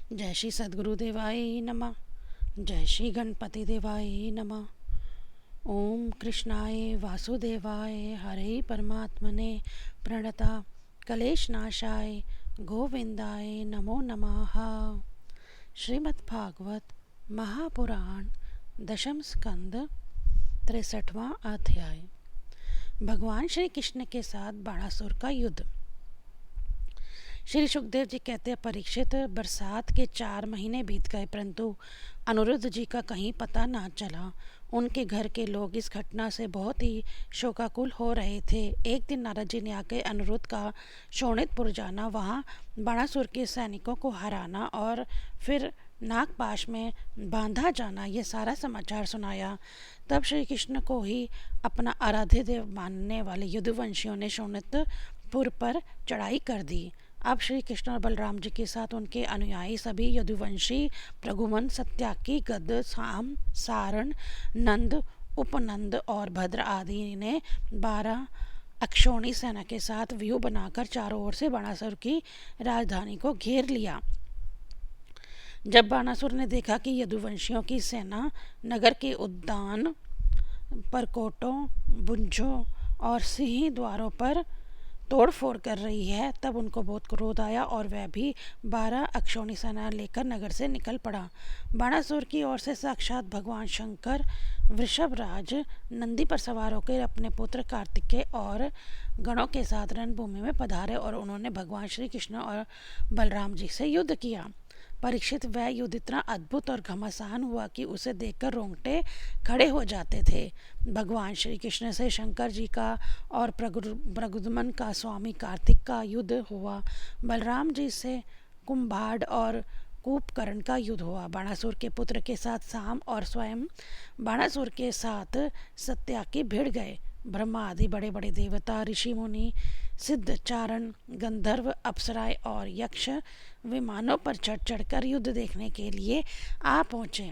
जय श्री सद्गुरु देवाय नमः। जय श्री गणपति देवाय नमः। ओम कृष्णाय वासुदेवाय हरे परमात्मने प्रणता कलेश नाशाय गोविंदाय नमो नमः। श्रीमद् भागवत महापुराण दशम स्कंद 63वां अध्याय। भगवान श्री कृष्ण के साथ बाणासुर का युद्ध। श्री सुखदेव जी कहते हैं, परीक्षित, बरसात के 4 महीने बीत गए परंतु अनिरुद्ध जी का कहीं पता ना चला। उनके घर के लोग इस घटना से बहुत ही शोकाकुल हो रहे थे। एक दिन नारद जी ने आकर अनिरुद्ध का शोणितपुर जाना, वहाँ बाणासुर के सैनिकों को हराना और फिर नागपाश में बांधा जाना, ये सारा समाचार सुनाया। तब श्री कृष्ण को ही अपना आराध्य देव मानने वाले युद्धवंशियों ने शोणितपुर पर चढ़ाई कर दी। अब श्री कृष्ण और बलराम जी के साथ उनके अनुयायी सभी यदुवंशी प्रघुमन, सत्याकी, गद, साम, सारण, नंद, उपनंद और भद्र आदि ने 12 अक्षौणी सेना के साथ व्यूह बनाकर चारों ओर से बाणासुर की राजधानी को घेर लिया। जब बाणासुर ने देखा कि यदुवंशियों की सेना नगर के उद्यान, परकोटों, बुंजों और सिंह द्वारों पर तोड़फोड़ कर रही है, तब उनको बहुत क्रोध आया और वह भी 12 अक्षौणी सेना लेकर नगर से निकल पड़ा। बाणासुर की ओर से साक्षात भगवान शंकर वृषभराज नंदी पर सवार होकर अपने पुत्र कार्तिकेय और गणों के साथ रणभूमि में पधारे और उन्होंने भगवान श्री कृष्ण और बलराम जी से युद्ध किया। परीक्षित, वह युद्ध इतना अद्भुत और घमासान हुआ कि उसे देखकर रोंगटे खड़े हो जाते थे। भगवान श्री कृष्ण से शंकर जी का और प्रगुदमन का स्वामी कार्तिक का युद्ध हुआ। बलराम जी से कुंभाड और कूपकर्ण का युद्ध हुआ। बाणासुर के पुत्र के साथ साम और स्वयं बाणासुर के साथ सत्याकी भिड़ गए। ब्रह्मा आदि बड़े बड़े देवता, ऋषि मुनि, सिद्ध, चारण, गंधर्व, अप्सराएं और यक्ष विमानों पर चढ़ चढ़कर युद्ध देखने के लिए आ पहुँचे।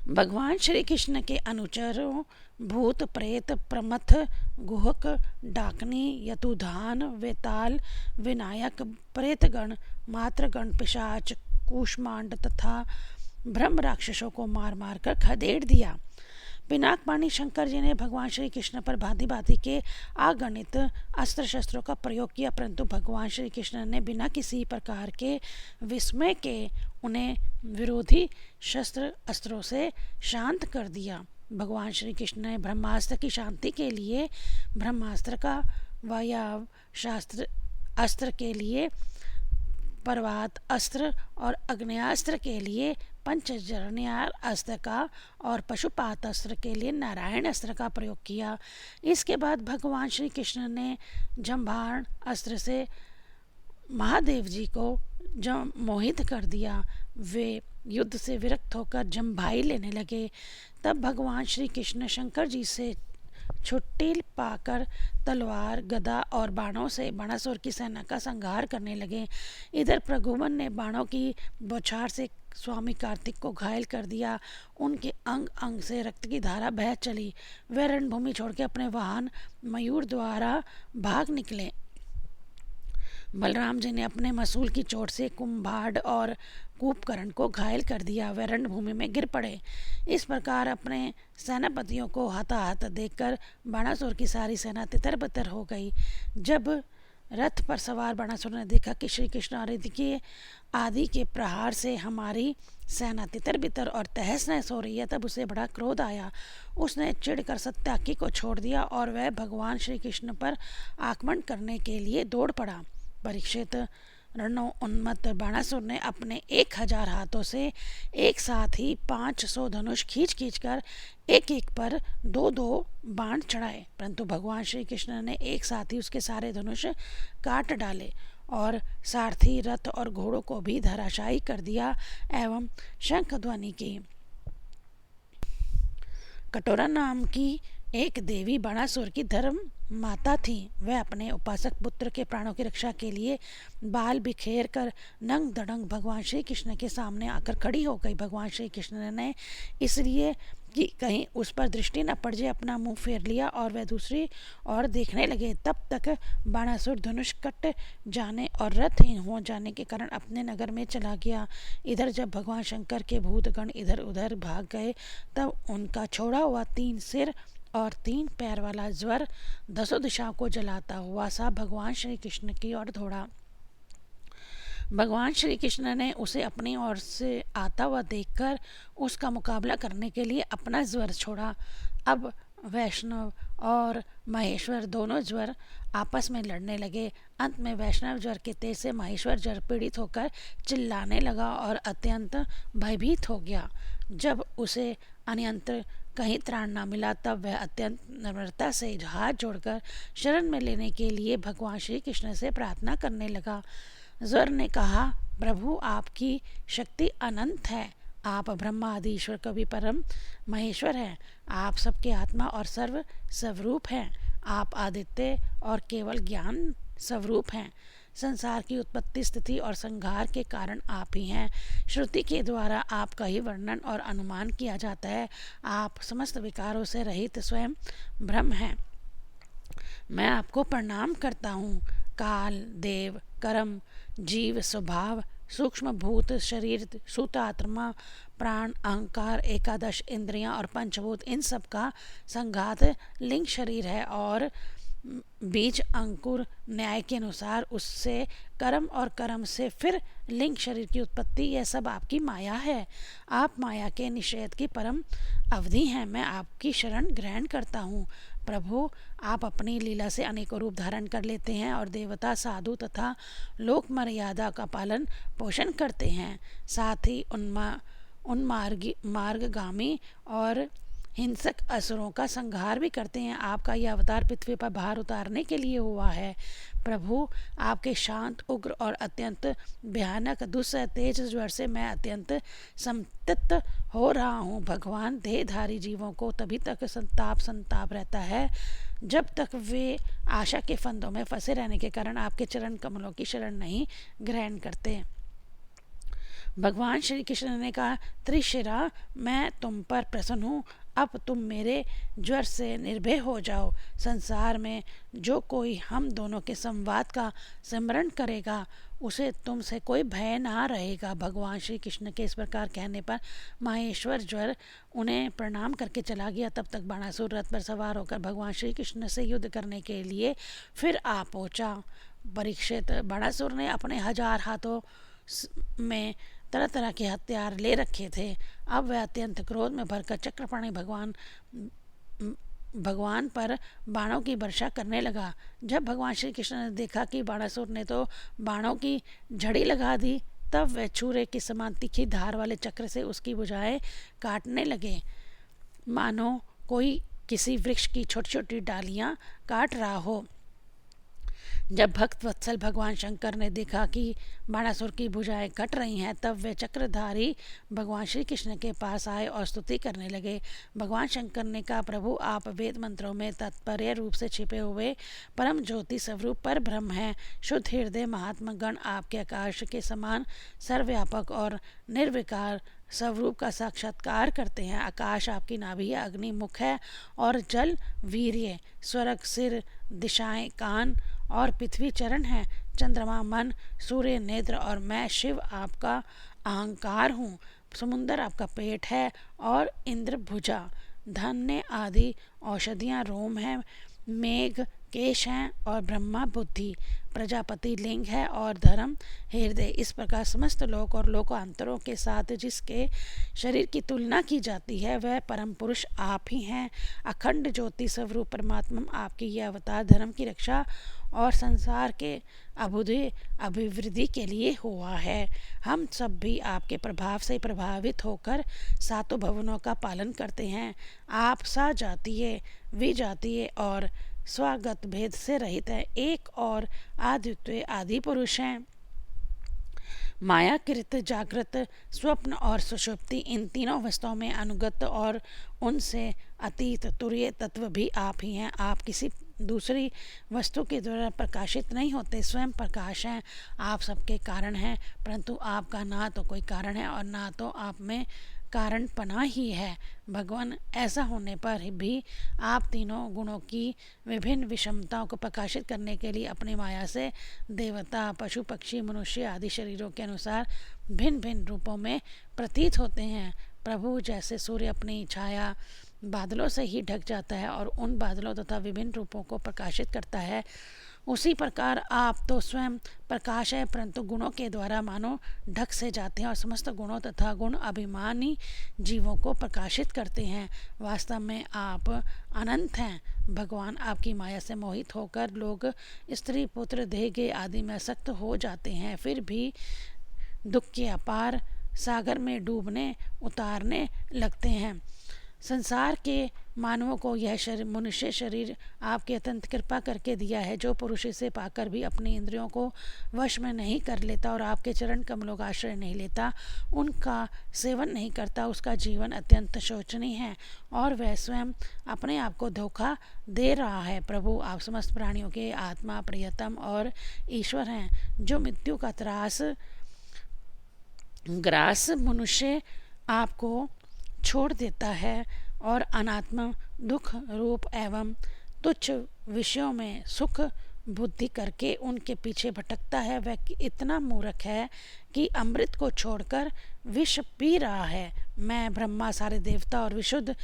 भगवान श्री कृष्ण के अनुचरों भूत, प्रेत, प्रमथ, गुहक, डाकनी, यतुधान, वेताल, विनायक, प्रेतगण, मातृगण, पिशाच, कूष्मांड तथा ब्रह्म राक्षसों को मार मार कर खदेड़ दिया। पिनाकपाणी शंकर जी ने भगवान श्री कृष्ण पर भांति भांति के अगणित अस्त्र शस्त्रों का प्रयोग किया, परंतु भगवान श्री कृष्ण ने बिना किसी प्रकार के विस्मय के उन्हें विरोधी शस्त्र अस्त्रों से शांत कर दिया। भगवान श्री कृष्ण ने ब्रह्मास्त्र की शांति के लिए ब्रह्मास्त्र का, वायव शास्त्र अस्त्र के लिए पर्वत अस्त्र और अग्नेयास्त्र के लिए पंचजन्यार अस्त्र का और पशुपात अस्त्र के लिए नारायण अस्त्र का प्रयोग किया। इसके बाद भगवान श्री कृष्ण ने जम्भाण अस्त्र से महादेव जी को मोहित कर दिया। वे युद्ध से विरक्त होकर जम्भाई लेने लगे। तब भगवान श्री कृष्ण शंकर जी से छुट्टी पाकर तलवार, गदा और बाणों से बाणासुर की सेना का संहार करने लगे। इधर प्रघुमन ने बाणों की बौछार से स्वामी कार्तिक को घायल कर दिया। उनके अंग अंग से रक्त की धारा बह चली। वे रणभूमि छोड़ के अपने वाहन मयूर द्वारा भाग निकले। बलराम जी ने अपने मसूल की चोट से कुंभाड और कूपकर्ण को घायल कर दिया। वे रणभूमि में गिर पड़े। इस प्रकार अपने सेनापतियों को हताहत देखकर बाणासुर की सारी सेना तितर बितर हो गई। जब रथ पर सवार बाणासुर ने देखा कि श्री कृष्ण आदि के प्रहार से हमारी सेना तितर बितर और तहस नहस हो रही है, तब उसे बड़ा क्रोध आया। उसने चिढ़कर सत्याकी को छोड़ दिया और वह भगवान श्री कृष्ण पर आक्रमण करने के लिए दौड़ पड़ा। परीक्षित, रणोन्मत्त बाणासुर ने अपने 1000 हाथों से एक साथ ही 500 धनुष खींच खींच कर एक एक पर 2-2 बाण चढ़ाए, परंतु भगवान श्री कृष्ण ने एक साथ ही उसके सारे धनुष काट डाले और सारथी, रथ और घोड़ों को भी धराशायी कर दिया एवं शंख ध्वनि की। कटोरा नाम की एक देवी बाणासुर की धर्म माता थी। वह अपने उपासक पुत्र के प्राणों की रक्षा के लिए बाल बिखेर कर नंग दड़ंग भगवान श्री कृष्ण के सामने आकर खड़ी हो गई। भगवान श्री कृष्ण ने इसलिए कि कहीं उस पर दृष्टि न पड़ जाए, अपना मुंह फेर लिया और वह दूसरी ओर देखने लगे। तब तक बाणासुर धनुष कट जाने और रथहीन हो जाने के कारण अपने नगर में चला गया। इधर जब भगवान शंकर के भूतगण इधर उधर भाग गए, तब उनका छोड़ा हुआ 3 सिर और 3 पैर वाला ज्वर 10 दिशाओं को जलाता हुआ सा भगवान श्री कृष्ण की ओर दौड़ा। भगवान श्री कृष्ण ने उसे अपनी ओर से आता हुआ देखकर उसका मुकाबला करने के लिए अपना ज्वर छोड़ा। अब वैष्णव और महेश्वर दोनों ज्वर आपस में लड़ने लगे। अंत में वैष्णव ज्वर के तेज से महेश्वर ज्वर पीड़ित होकर चिल्लाने लगा और अत्यंत भयभीत हो गया। जब उसे अन्यंत्र कहीं त्राण न मिला, तब वह अत्यंत नम्रता से हाथ जोड़कर शरण में लेने के लिए भगवान श्री कृष्ण से प्रार्थना करने लगा। ज्वर ने कहा, प्रभु आपकी शक्ति अनंत है, आप ब्रह्मा आदि ईश्वर का भी परम महेश्वर हैं, आप सबके आत्मा और सर्व स्वरूप हैं, आप आदित्य और केवल ज्ञान स्वरूप हैं, संसार की उत्पत्ति स्थिति और संहार के कारण आप ही हैं। श्रुति के द्वारा आपका ही वर्णन और अनुमान किया जाता है। आप समस्त विकारों से रहित स्वयं ब्रह्म हैं। मैं आपको प्रणाम करता हूँ। काल, देव, कर्म, जीव, स्वभाव, सूक्ष्म भूत, शरीर, सूत आत्मा, प्राण, अहंकार, एकादश इंद्रियां और पंचभूत, इन सब का संघात लिंग शरीर है और बीज अंकुर न्याय के अनुसार उससे कर्म और कर्म से फिर लिंग शरीर की उत्पत्ति, यह सब आपकी माया है। आप माया के निषेध की परम अवधि हैं। मैं आपकी शरण ग्रहण करता हूँ। प्रभु, आप अपनी लीला से अनेकों रूप धारण कर लेते हैं और देवता, साधु तथा लोक मर्यादा का पालन पोषण करते हैं। साथ ही मार्गगामी और हिंसक असुरों का संहार भी करते हैं। आपका यह अवतार पृथ्वी पर भार उतारने के लिए हुआ है। प्रभु, आपके शांत, उग्र और अत्यंत भयानक दुस्सह तेज ज्वर से मैं अत्यंत संतप्त हो रहा हूँ। भगवान, देहधारी जीवों को तभी तक संताप रहता है जब तक वे आशा के फंदों में फंसे रहने के कारण आपके चरण कमलों की शरण नहीं ग्रहण करते। भगवान श्री कृष्ण ने कहा, त्रिशिरा, मैं तुम पर प्रसन्न हूँ। अब तुम मेरे ज्वर से निर्भय हो जाओ। संसार में जो कोई हम दोनों के संवाद का स्मरण करेगा, उसे तुमसे कोई भय ना रहेगा। भगवान श्री कृष्ण के इस प्रकार कहने पर महेश्वर ज्वर उन्हें प्रणाम करके चला गया। तब तक बाणासुर रथ पर सवार होकर भगवान श्री कृष्ण से युद्ध करने के लिए फिर आ पहुँचा। परीक्षित, बाणासुर ने अपने 1000 हाथों में तरह तरह के हथियार ले रखे थे। अब वह अत्यंत क्रोध में भरकर चक्रपाणी भगवान पर बाणों की वर्षा करने लगा। जब भगवान श्री कृष्ण ने देखा कि बाणासुर ने तो बाणों की झड़ी लगा दी, तब वह छुरे की समान तीखी धार वाले चक्र से उसकी भुजाएं काटने लगे, मानो कोई किसी वृक्ष की छोटी छोटी डालियां काट रहा हो। जब भक्त वत्सल भगवान शंकर ने देखा कि बाणासुर की भुजाएं कट रही हैं, तब वे चक्रधारी भगवान श्री कृष्ण के पास आए और स्तुति करने लगे। भगवान शंकर ने कहा, प्रभु, आप वेद मंत्रों में तात्पर्य रूप से छिपे हुए परम ज्योति स्वरूप पर ब्रह्म हैं। शुद्ध हृदय महात्मा गण आपके आकाश के समान सर्वव्यापक और निर्विकार स्वरूप का साक्षात्कार करते हैं। आकाश आपकी नाभि है, अग्नि मुख है और जल वीर्य, स्वर्ग सिर, दिशाएं कान और पृथ्वी चरण है, चंद्रमा मन, सूर्य नेत्र और मैं शिव आपका अहंकार हूँ। समुंदर आपका पेट है और इंद्र भुजा, धन्य आदि औषधियाँ रोम है, मेघ केश हैं और ब्रह्मा बुद्धि, प्रजापति लिंग है और धर्म हृदय। इस प्रकार समस्त लोक और लोकांतरों के साथ जिसके शरीर की तुलना की जाती है, वह परम पुरुष आप ही हैं। अखंड ज्योति स्वरूप परमात्मा आपकी यह अवतार धर्म की रक्षा और संसार के अभ्युदय अभिवृद्धि के लिए हुआ है। हम सब भी आपके प्रभाव से प्रभावित होकर सातों भवनों का पालन करते हैं। आप सजातीय, विजातीय और स्वागत भेद से रहित है, एक और अद्वितीय आदि पुरुष हैं। मायाकृत, जागृत, स्वप्न और सुषुप्ति, इन तीनों अवस्थाओं में अनुगत और उनसे अतीत तुरीय तत्व भी आप ही हैं। आप किसी दूसरी वस्तु के द्वारा प्रकाशित नहीं होते, स्वयं प्रकाश हैं। आप सबके कारण हैं, परंतु आपका ना तो कोई कारण है और ना तो आप में कारण पना ही है। भगवान, ऐसा होने पर भी आप तीनों गुणों की विभिन्न विषमताओं को प्रकाशित करने के लिए अपनी माया से देवता, पशु, पक्षी, मनुष्य आदि शरीरों के अनुसार भिन्न भिन्न रूपों में प्रतीत होते हैं। प्रभु, जैसे सूर्य अपनी छाया बादलों से ही ढक जाता है और उन बादलों तथा विभिन्न रूपों को प्रकाशित करता है, उसी प्रकार आप तो स्वयं प्रकाश है, परंतु गुणों के द्वारा मानो ढक से जाते हैं और समस्त गुणों तथा गुण अभिमानी जीवों को प्रकाशित करते हैं। वास्तव में आप अनंत हैं। भगवान, आपकी माया से मोहित होकर लोग स्त्री, पुत्र, देह आदि में आसक्त हो जाते हैं, फिर भी दुख के अपार सागर में डूबने उतारने लगते हैं। संसार के मानवों को यह मनुष्य शरीर आपके अत्यंत कृपा करके दिया है, जो पुरुष इसे पाकर भी अपनी इंद्रियों को वश में नहीं कर लेता और आपके चरण कमलों का आश्रय नहीं लेता, उनका सेवन नहीं करता, उसका जीवन अत्यंत शोचनीय है और वह स्वयं अपने आप को धोखा दे रहा है। प्रभु, आप समस्त प्राणियों के आत्मा, प्रियतम और ईश्वर हैं। जो मृत्यु का त्रास ग्रास मनुष्य आपको छोड़ देता है और अनात्मा, दुख रूप एवं तुच्छ विषयों में सुख बुद्धि करके उनके पीछे भटकता है, वह इतना मूर्ख है कि अमृत को छोड़कर विष पी रहा है। मैं, ब्रह्मा, सारे देवता और विशुद्ध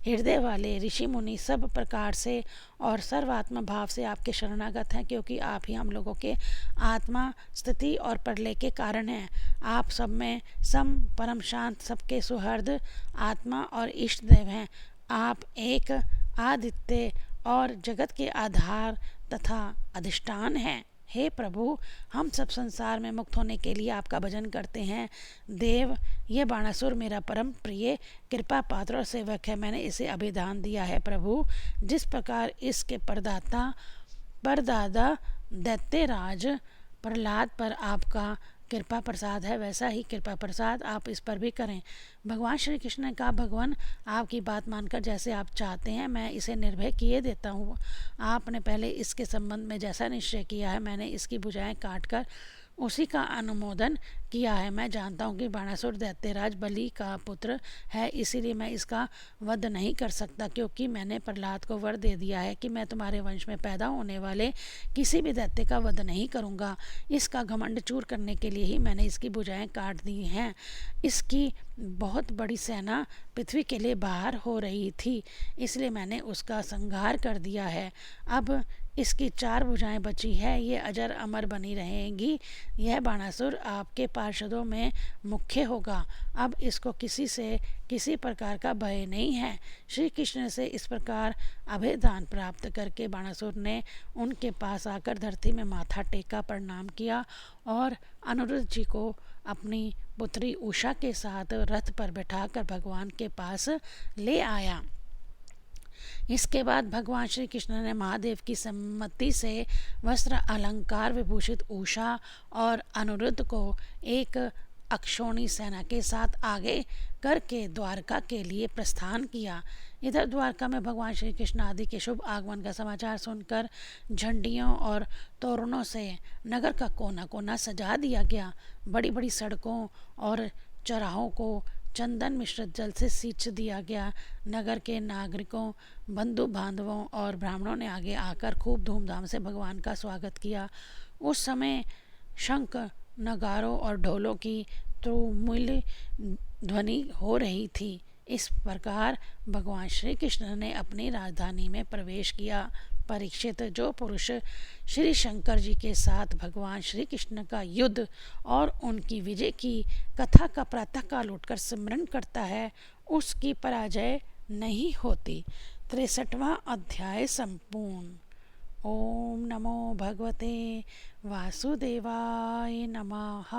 हृदय वाले ऋषि मुनि सब प्रकार से और सर्वात्मा भाव से आपके शरणागत हैं, क्योंकि आप ही हम लोगों के आत्मा, स्थिति और प्रलय के कारण हैं। आप सब में सम, परम शांत, सबके सुहृद आत्मा और इष्ट देव हैं। आप एक आदित्य और जगत के आधार तथा अधिष्ठान हैं। हे प्रभु, हम सब संसार में मुक्त होने के लिए आपका भजन करते हैं। देव, ये बाणासुर मेरा परम प्रिय कृपा पात्र और सेवक है। मैंने इसे अभिदान दिया है। प्रभु, जिस प्रकार इसके परदादा दैत्यराज प्रहलाद पर आपका कृपा प्रसाद है, वैसा ही कृपा प्रसाद आप इस पर भी करें। भगवान श्री कृष्ण ने कहा, भगवान, आपकी बात मानकर जैसे आप चाहते हैं मैं इसे निर्भय किए देता हूँ। आपने पहले इसके संबंध में जैसा निश्चय किया है, मैंने इसकी भुजाएं काटकर उसी का अनुमोदन किया है। मैं जानता हूँ कि बाणासुर दैत्यराज बलि का पुत्र है, इसीलिए मैं इसका वध नहीं कर सकता, क्योंकि मैंने प्रहलाद को वर दे दिया है कि मैं तुम्हारे वंश में पैदा होने वाले किसी भी दैत्य का वध नहीं करूँगा। इसका घमंड चूर करने के लिए ही मैंने इसकी भुजाएं काट दी हैं। इसकी बहुत बड़ी सेना पृथ्वी के लिए बाहर हो रही थी, इसलिए मैंने उसका संहार कर दिया है। अब इसकी 4 भुजाएं बची है, ये अजर अमर बनी रहेंगी। यह बाणासुर आपके पार्षदों में मुख्य होगा। अब इसको किसी से किसी प्रकार का भय नहीं है। श्री कृष्ण से इस प्रकार अभयदान प्राप्त करके बाणासुर ने उनके पास आकर धरती में माथा टेका, प्रणाम किया और अनिरुद्ध जी को अपनी पुत्री उषा के साथ रथ पर बैठाकर भगवान के पास ले आया। इसके बाद भगवान श्री कृष्ण ने महादेव की सम्मति से वस्त्र अलंकार विभूषित उषा और अनिरुद्ध को एक अक्षौणी सेना के साथ आगे करके द्वारका के लिए प्रस्थान किया। इधर द्वारका में भगवान श्री कृष्ण आदि के शुभ आगमन का समाचार सुनकर झंडियों और तोरणों से नगर का कोना कोना सजा दिया गया। बड़ी बड़ी सड़कों और चौराहों को चंदन मिश्रित जल से सींच दिया गया। नगर के नागरिकों, बंधु बांधवों और ब्राह्मणों ने आगे आकर खूब धूमधाम से भगवान का स्वागत किया। उस समय शंख, नगारों और ढोलों की तुमुल ध्वनि हो रही थी। इस प्रकार भगवान श्री कृष्ण ने अपनी राजधानी में प्रवेश किया। परीक्षित, जो पुरुष श्री शंकर जी के साथ भगवान श्री कृष्ण का युद्ध और उनकी विजय की कथा का प्रातःकाल उठकर स्मरण करता है, उसकी पराजय नहीं होती। 63वां अध्याय संपूर्ण। ओम नमो भगवते वासुदेवाय नमः।